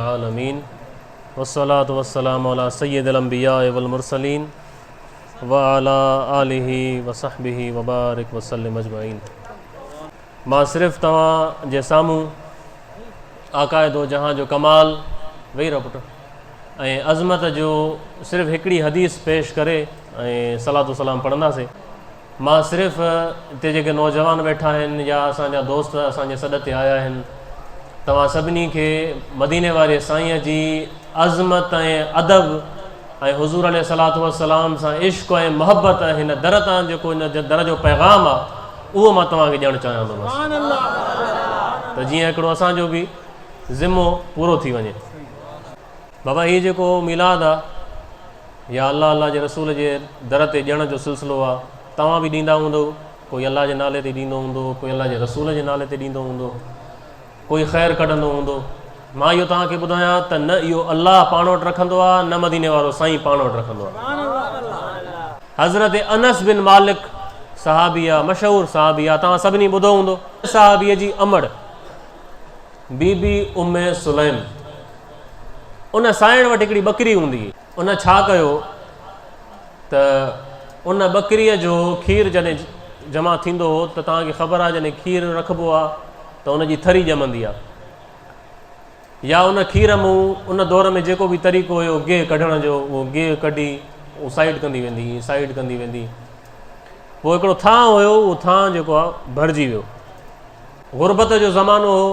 आमीन वस्सलातु वस्सलामु अला सय्यिदिल अंबिया वल मुरसलीन व अला आलिहि व सहबिहि व बारिक वसल्लम अजमाइन। मां सिर्फ़ तव्हां जे साम्हूं आकाए दो जहां जो कमाल वेही रहो पुट ऐं अज़मत जो सिर्फ़ु हिकिड़ी हदीस पेश करे ऐं सलातु सलाम पढ़ंदासीं। मां सिर्फ़ु हिते जेके नौजवान वेठा आहिनि या असांजा दोस्त असांजे सॾ ते आया आहिनि, तव्हां सभिनी खे मदीने वारे साईंअ जी अज़मत ऐं अदब ऐं हुज़ूर अलैहिस्सलातु वस्सलाम सां इश्क़ ऐं मोहबत हिन दर तां जेको हिन दर जो पैगाम आहे उहो मां तव्हांखे ॾियणु चाहियां त जीअं हिकिड़ो असांजो बि ज़िमो पूरो थी वञे। बाबा हीउ जेको मिलाद आहे या अलाह अलाह जे रसूल जे दर ते ॾियण जो सिलसिलो आहे, तव्हां बि ॾींदा हूंदो, कोई अलाह जे नाले ते ॾींदो हूंदो, कोई अलाह जे रसूल जे नाले ते ॾींदो हूंदो, कोई ख़ैरु कढंदो हूंदो। मां इहो तव्हांखे ॿुधायां त न इहो अलाह पाण वटि रखंदो आहे, न मदीने वारो साईं पाण वटि रखंदो आहे। हज़रत अनस बिन मालिक सहाबी आहे, मशहूरु सहाबी आहे, तव्हां सभिनी ॿुधो हूंदो। सहाबीअ जी अमड़ बीबी उम्मे सुलैम, उन साइण वटि हिकिड़ी ॿकरी हूंदी हुई। उन छा कयो त उन ॿकरीअ जो खीरु जॾहिं जमा थींदो हो त तव्हांखे ख़बर आहे जॾहिं खीरु रखिबो आहे त उनजी थरी ॼमंदी आहे, या उन खीर मूं उन दौर में जेको बि तरीक़ो हुयो गिह कढण जो, उहो गिह कढी उहो साइड कंदी वेंदी, साइड कंदी वेंदी। पोइ हिकिड़ो थां हुयो, उहो थां जेको आहे भरिजी वियो। गुरबत जो ज़मानो हो,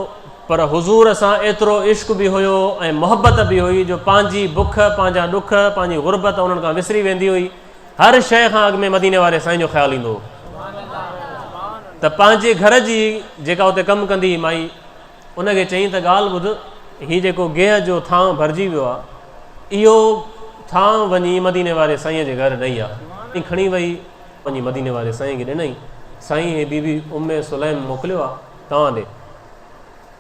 पर हुज़ूर सां एतिरो इश्क़ बि हुयो ऐं मोहबत बि हुई जो पंहिंजी बुख, पंहिंजा ॾुख, पंहिंजी गुरबत उन्हनि खां विसरी वेंदी हुई। हर शइ खां अॻु में मदीने वारे साईं जो ख़्यालु ईंदो हो। त पंहिंजे घर जी जेका उते कमु कंदी हुई माई, उनखे चयईं त ॻाल्हि ॿुध, हीउ जेको गेह जो थां भरिजी वियो आहे, इहो थां वञी मदीने वारे साईंअ जे घर ॾेई आहे। खणी वई वञी मदीने वारे साईं खे ॾिनई, साईं हे बीबी उम्मे सुलैम मोकिलियो आहे तव्हां ॾे।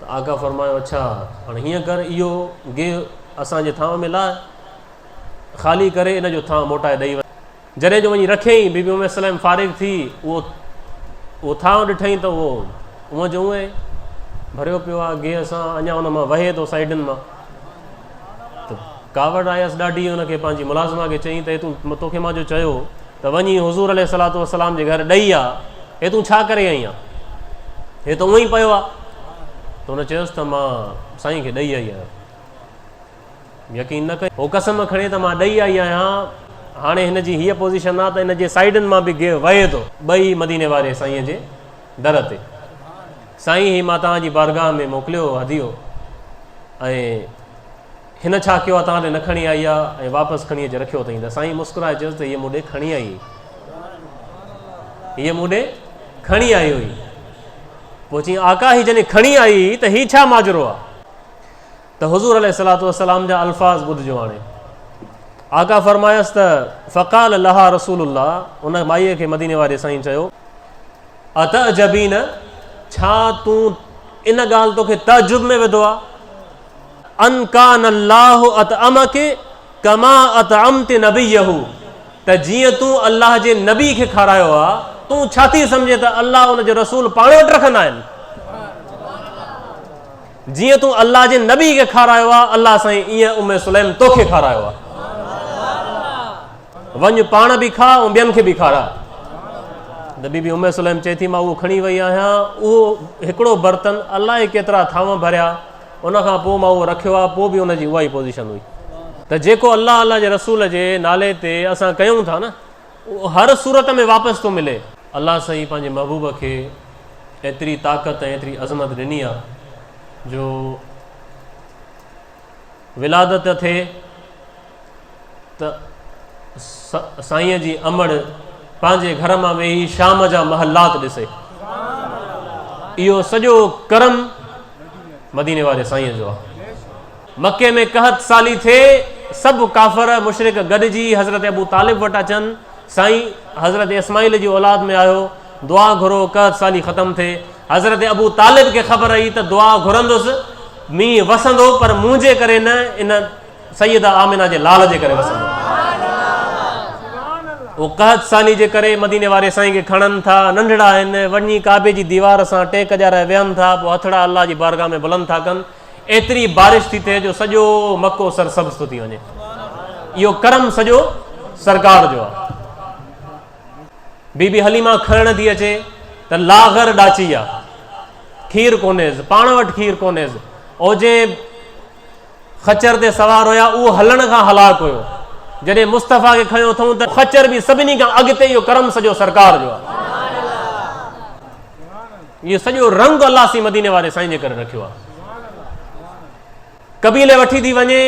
त आका फरमायो, अच्छा हाणे हीअं कर, इहो गेह असांजे थां में लाइ ख़ाली करे इन जो थां मोटाए ॾेई वञ। जॾहिं जो वञी रखियईं, बीबी उम्मे सुलैम फारिग थी, उहो थां ॾिठईं त उहो उअं जो उअं भरियो पियो आहे गेह सां, अञा उन मां वहे थो साइडनि मां। त कावड़ आयसि ॾाढी, हुनखे पंहिंजी मुलाज़िमा खे चयईं त तूं तोखे मां जो चयो त वञी हुज़ूर अलैहिस्सलातु वस्सलाम जे घर ॾेई आहे, हे तूं छा करे आई आहे? हे त उअं ई पियो आहे। त हुन चयोसि त मां साईं खे ॾेई आई आहियां। यकीन न कई, हो कसम खणे त मां ॾेई आई आहियां। हाणे हिन जी हीअ पोज़ीशन आहे त हिन जे साइडनि मां बि गेह वहे थो, ॿई मदीने वारे साईंअ जे दर ते। साईं ही मां तव्हांजी बारगाह में मोकिलियो हदियो, ऐं हिन छा कयो आहे तव्हां ॾे न खणी आई आहे ऐं वापसि खणी अची रखियो अथई। त साईं मुस्कुराए चयोसि त हीअ मूं ॾे खणी आई, हीअ मूं ॾे खणी आई हुई। पोइ चई, आका ही जॾहिं खणी आई त हीउ छा माजरो आहे? त हुज़ूर अलैहिस्सलातु वस्सलाम जा अल्फाज़ ॿुधिजो। हाणे आका फरमायसि त फ़क़ाल लहा रसूलुल्लाह, उन माईअ खे मदीने वारे साईं चयो, अतअजबीन, छा तूं इन ॻाल्हि तोखे तअजुब में विधो आहे? अन कान अल्लाहु अतअमके कमा अतअमते नबियहु, त जीअं तूं अल्लाह जे नबी खे खारायो आहे, तूं छा थी सम्झे त अल्लाह उन जो रसूल पाण वटि रखंदा आहिनि? जीअं तूं अल्लाह जे नबी खे खारायो आहे, अल्लाह साईं ईअं उम्मे सुलैम तोखे खारायो आहे। वञ पाण बि खा ऐं ॿियनि खे बि खारा। त बीबी उम्मे सुलैम चए थी, मां उहो खणी वई आहियां, उहो हिकिड़ो बर्तन अलाए केतिरा थांव भरिया, उनखां पोइ मां उहो रखियो आहे। पोइ बि उनजी उहा ई पोज़ीशन हुई। त जेको अलाह अलाह जे रसूल जे नाले ते असां कयूं था न, उहो हर सूरत में वापसि थो मिले। अलाह साईं पंहिंजे महबूब खे एतिरी ताक़त ऐं एतिरी अज़मत ॾिनी आहे जो विलादत थिए त साईंअ जी अमड़ पंहिंजे घर मां वेही शाम जा महलात ॾिसे। इहो सॼो करम मदीने वारे साईंअ जो आहे। मके में कहत साली थिए, सभु काफ़र मुशरिक गॾिजी हज़रत अबू तालिब वटि अचनि, साईं हज़रत इस्माइल जी औलाद में आयो, दुआ घुरो, कहत साली ख़तमु थिए। हज़रत अबू तालिब खे ख़बर आई त दुआ घुरंदुसि, मींहुं वसंदो, पर मुंहिंजे करे न, इन सैयदा आमिना जे लाल जे करे वसंदो। उहो कहत साली जे करे मदीने वारे साईं खे खणनि था, नंढड़ा आहिनि, वञी काबे जी दीवार सां टेक ॼाराए विहनि था, पोइ हथड़ा अलाह जी बारगाह में बुलंद था कनि। एतिरी बारिश थी थिए जो सॼो मको सरसब्ज़ थो थी वञे। इहो करम सॼो सरकार जो आहे। बीबी हलीमा खणण थी अचे त लागर ॾाची आहे, खीर कोन्हेसि, पाण वटि खीर कोन्हेसि। ओजे खच्चर ते सवार हुया, उहो हलण खां हलाक हुयो। जॾहिं मुस्तफ़ा खे खयो अथऊं त खच्चर बि सभिनी खां अॻिते। इहो करम सॼो सरकार जो आहे। इहो सॼो रंग अलाह सी मदीने वारे साईं जे करे रखियो आहे। कबीले वठी थी वञे,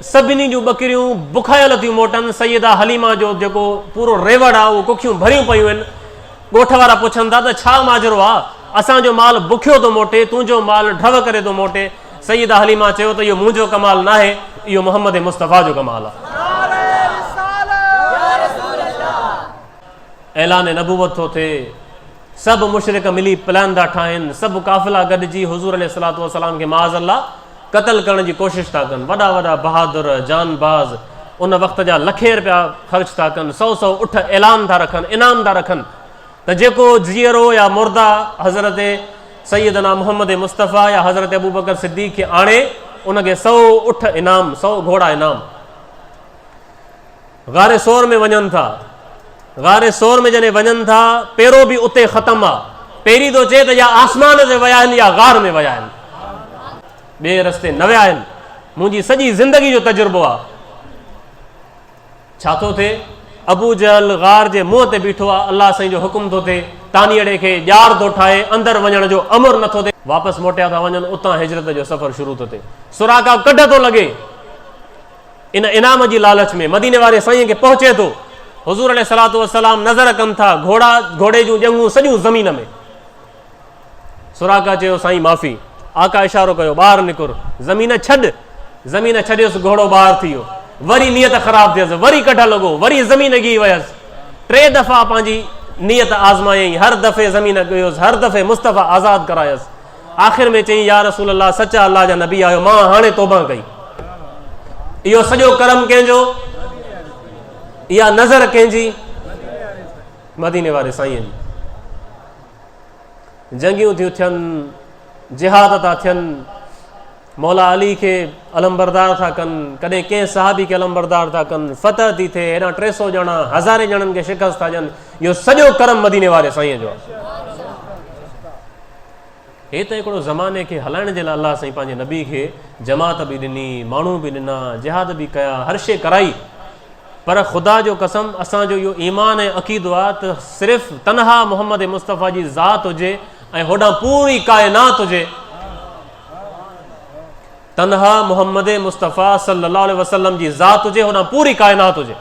सभिनी जूं ॿकरियूं बुखायल थियूं मोटनि। सैयदा हलीमा जो जेको पूरो रेवड़ आहे उहो कुखियूं भरियूं पयूं आहिनि। ॻोठ वारा पुछनि था त छा माजरो आहे, असांजो माल बुखियो थो मोटे, तुंहिंजो माल ढव करे थो मोटे। सैयदा हलीमा चयो त इहो मुंहिंजो कमाल न आहे, इहो मोहम्मद मुस्तफ़ा जो कमाल आहे। ऐलान नबूवत थो थिए, सभु मुशरिक मिली प्लान था ठाहिनि, सभु काफ़िला गॾिजी हुज़ूर अलैहिस्सलातु वस्सलाम खे माज़ अल्लाह क़त्ल करण जी कोशिशि था कनि। वॾा वॾा बहादुर जानबाज़ उन वक़्त जा लखे रुपया ख़र्च था कनि, 100 उठ ऐलान था रखनि, इनाम था रखनि त जेको ज़ीअरो या मुर्दा हज़रत सैयदना मोहम्मद मुस्तफ़ा या हज़रत अबू बकर सिद्दीक़ खे आणे, उनखे 100 उठ इनाम, 100 घोड़ा इनाम। गारे सोर में वञनि था। गारे सोर में जॾहिं वञनि था, पहिरों बि उते ख़तमु आहे। पहिरीं थो चए त या आसमान ते विया आहिनि या गार में विया आहिनि, ॿिए रस्ते न विया आहिनि। मुंहिंजी सॼी ज़िंदगी जो तजुर्बो आहे। छा थो थिए? अबू जहल गार जे मुंहं ते बीठो आहे, अल्लाह साईं जो हुकुम थो थिए, तानीअड़े खे ॼार थो ठाहे, अंदरि वञण जो अमर नथो थिए। वापसि मोटिया था वञनि, उतां हिजरत जो सफ़र शुरू थो थिए। सुराका कढ थो लॻे इन इनाम जी लालच में, मदीने वारे साईं खे पहुचे थो। हुज़ूर अलैहिस्सलातु वस्सलाम नज़र कनि था, घोड़े जूं ॼंगूं सॼियूं ज़मीन में। सुराका चयो साईं माफ़ी। आका इशारो कयो, ॿाहिरि निकुर, ज़मीन छॾ। ज़मीन छॾियोसि, घोड़ो ॿाहिरि थी वियो। वरी नियत ख़राब थियसि, वरी कढ लॻो, वरी ज़मीन ॻी वियसि। 3 दफ़ा पंहिंजी नियत आज़मायईं, हर दफ़े ज़मीन ॻियोसि, हर दफ़े मुस्तफ़ा आज़ादु करायसि। आख़िर में चई, या रसूल अल्लाह, सचा अल्लाह जा नबी आहियो, मां हाणे तौबा कई। इहो सॼो करम कंहिंजो? इहा नज़र कंहिंजी? मदीने वारे साईं जी। जंगियूं थियूं थियनि, जिहाद था थियनि, मौला अली खे अलमबरदार था कनि, कॾहिं कंहिं सहाबी खे अलमबरदार था कनि, फतह थी थिए, हेॾां 300 ॼणा 1000 ॼणनि खे शिकस्त था ॾियनि। इहो सॼो करम मदीने वारे साईं जो आहे। हे त हिकिड़ो ज़माने खे हलाइण जे लाइ अल्लाह साईं पंहिंजे नबी खे जमात बि ॾिनी, माण्हू बि ॾिना, जिहाद बि कया, हर शइ कराई। पर ख़ुदा जो कसम, असांजो इहो ईमान ऐं अक़ीदो आहे त सिर्फ़ु तनहा मोहम्मद मुस्तफ़ा जी ज़ात हुजे ऐं होॾां पूरी काइनात हुजे। तनहा मोहम्मद मुस्तफ़ा सल्लल्लाहु अलैहि वसल्लम जी ज़ात हुजे, होॾां पूरी काइनात हुजे,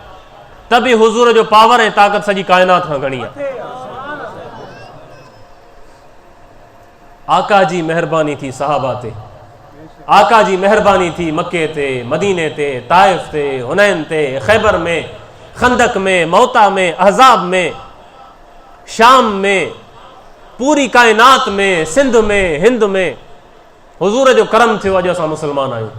त बि हुज़ूर जो पावर ऐं ताक़त सॼी काइनात खां घणी आहे। आका जी महिरबानी थी सहाबा ते, आका जी महिरबानी थी मके ते, मदीने ते, ताइफ ते, हुनैन ते, खैबर में, खंदक में, मौता में, अहज़ाब में, शाम में, पूरी काइनात में, सिंध में, हिंद में हुज़ूर जो करम थियो। अॼु असां मुस्लमान आहियूं।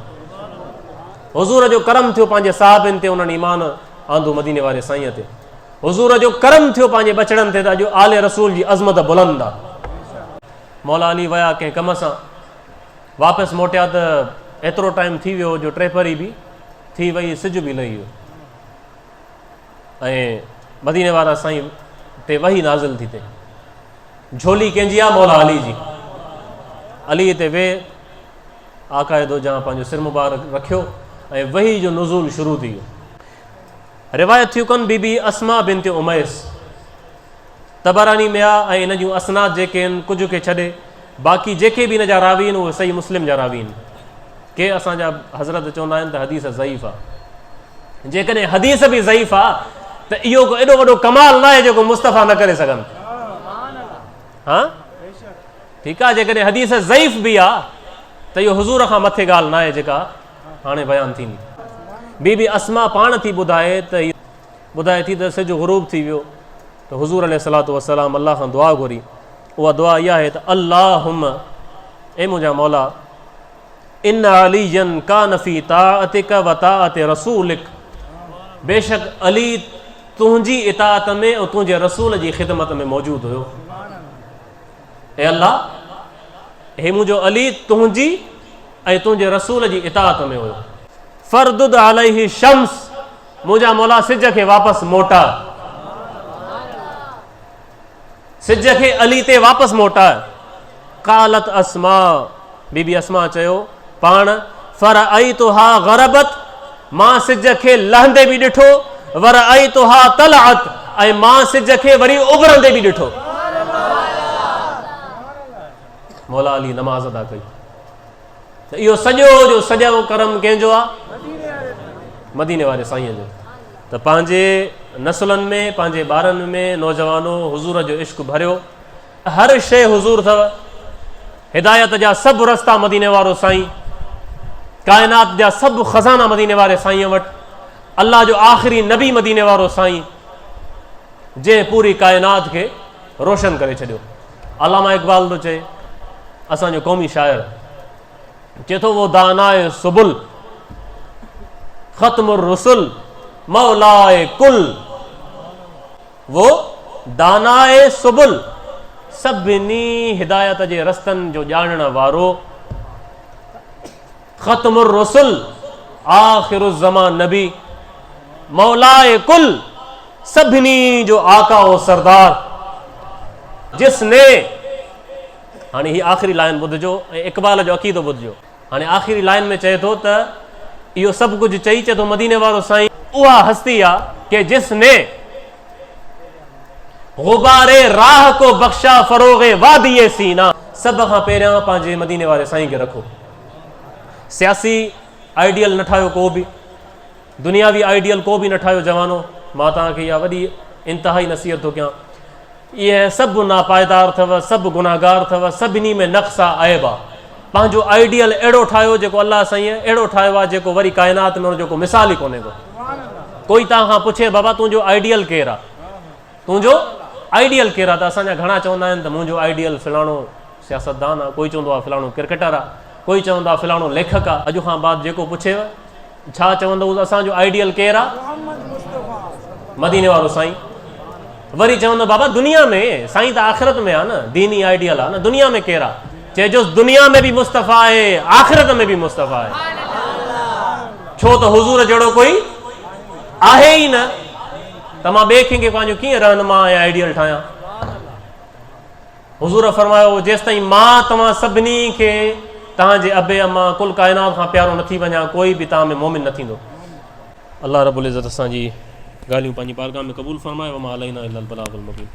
हुज़ूर जो करम थियो पंहिंजे साहबनि ते, उन्हनि ईमान आंदो मदीने वारे साईं ते। हुज़ूर जो करम थियो पंहिंजे बचड़नि ते, त अॼु आले रसूल जी अज़मत बुलंद आहे। मौला अली विया कंहिं कम सां, वापसि मोटिया त एतिरो टाइम थी वियो जो ट्रेपरी बि थी वई, सिज बि लही वियो ऐं मदीने वारा साईं ते वही नाज़िल थी थिए। झोली कंहिंजी आहे? मौला अली जी। अली ते वेह, आका दो जहां पंहिंजो सिर मुबारक रखियो ऐं वही जो नुज़ूल शुरू थी वियो। रिवायत थियूं कनि बीबी अस्मा बिन्त उमैस तबरानी में आहे ऐं इन जूं असनाद जेके आहिनि, कुझु खे छॾे बाक़ी जेके बि इन जा रावी आहिनि उहे सही मुस्लिम जा रावी आहिनि। के असांजा हज़रत चवंदा आहिनि त हदीस ज़ईफ़ आहे। जेकॾहिं हदीस बि ज़ईफ़ आहे त इहो को एॾो वॾो कमाल न आहे जेको मुस्तफ़ा न करे सघनि। हा ठीकु आहे, जेकॾहिं हदीस ज़ईफ़ बि आहे त इहो हुज़ूर खां मथे ॻाल्हि न आहे जेका हाणे बयानु थींदी। बीबी अस्मा पाण थी ॿुधाए त ॿुधाए थी त सिज ग़ुरूब थी वियो त हुज़ूर अलैहिस्सलातु वस्सलाम अल्लाह खां दुआ घुरी। उहा दुआ इहा आहे त अल्लाहुम्मा, ए मुंहिंजा मौला, इन अलीयन कान फी ताअतिक व ताअति रसूलिक, बेशक अली तुंहिंजी इताअत में ऐं तुंहिंजे रसूल जी ख़िदमत में मौजूदु हुयो। ए अल्लाह, हे मुंहिंजो अली तुंहिंजी ऐं तुंहिंजे रसूल जी इताअत में हुयो। फरदुद अलैहि शम्स, मुंहिंजा मौला सिज खे वापसि मोटा, सिज खे अली ते वापसि मोटा। कालत अस्मा, बीबी अस्मा चयो पाण, फरअयतुहा गरबत, मां सिज खे लहंदे बि ॾिठो, वरअयतुहा तलअत, ऐं मां सिज खे वरी उभरंदे बि ॾिठो। मौला अली नमाज़ अदा कई। त इहो सॼो जो सॼो करम कंहिंजो आहे? मदीने वारे साईं जो। त पंहिंजे नसलनि में, पंहिंजे ॿारनि में नौजवानो हुज़ूर जो इश्क भरियो। हर शइ हुज़ूर अथव, हिदायत जा सभु रस्ता मदीने वारो साईं, काइनात जा सभु ख़ज़ाना मदीने वारे साईं वटि, अल्लाह जो आख़िरी नबी मदीने वारो साईं, जंहिं पूरी काइनात खे रोशन करे छॾियो। अल्लामा इक़बाल थो चए, असांजो क़ौमी शाइर, चए थो वो दानाए सुबुल ख़त्मुर रुसुल मौलाए कुल, वो दानाए सुबुल, सभिनी हिदायत जे रस्तनि जो ॼाणण वारो, ख़त्मुर रुसुल, आख़िरुज़्ज़मान नबी, मौलाए कुल, सभिनी जो आका और सरदार, जिसने, हाणे ही आख़िरी लाइन ॿुधिजो ऐं इक़बाल जो अक़ीदो ॿुधिजो। हाणे आख़िरी लाइन में चए थो त इहो सभु कुझु चई, चए थो मदीने वारो साईं उहा हस्ती आहे कि जिसने गुबारे राह को बख्शा फरोग़े वादिये सीना। सभ खां पहिरियां पंहिंजे मदीने वारे साईं खे रखो। सियासी आइडियल न ठाहियो को बि, दुनियावी आइडियल को बि न ठाहियो जवानो। मां तव्हांखे इहा वॾी इंतिहाई नसीहत थो कयां, इहे सभु नापाइदार अथव, सभु गुनाहगार अथव, सभिनी में नक़्स आहे, ऐब आहे। पंहिंजो आइडियल अहिड़ो ठाहियो जेको अलाह साईं अहिड़ो ठाहियो आहे जेको वरी काइनात में जेको मिसाल ई कोन्हे को। कोई तव्हां खां पुछे बाबा तुंहिंजो आइडियल केरु आहे, तुंहिंजो आइडियल केरु आहे, त असांजा घणा चवंदा आहिनि त मुंहिंजो आइडियल फलाणो सियासतदान आहे, कोई चवंदो आहे फलाणो क्रिकेटर आहे, कोई चवंदो आहे फलाणो लेखक आहे। अॼु खां बाद जेको पुछेव छा चवंदो असांजो आइडियल केरु आहे? मदीने वारो साईं। वरी चवंदो बाबा दुनिया में, साईं त आख़िरत में आहे न, दीनी आइडियल आहे न, दुनिया में केरु आहे? चइजोसि दुनिया में बि मुस्तफ़ा आहे, आख़िरत में बि मुस्तफ़ा आहे। छो त हुज़ूर जहिड़ो कोई आहे ई न, त मां ॿिए कंहिंखे पंहिंजो कीअं रहनुमा ऐं आइडियल ठाहियां? हुज़ूर फरमायो जेसिताईं मां तव्हां सभिनी खे तव्हांजे अबे अम्मा कुल काइनात खां प्यारो नथी वञा, कोई बि तव्हां में मोमिन न थींदो। अल्लाह रब्बुल इज़्ज़त असांजी ॻाल्हियूं पंहिंजी बारगाह में क़बूल फरमाए। वमा अलैना इल्लल बलागुल मुबीन।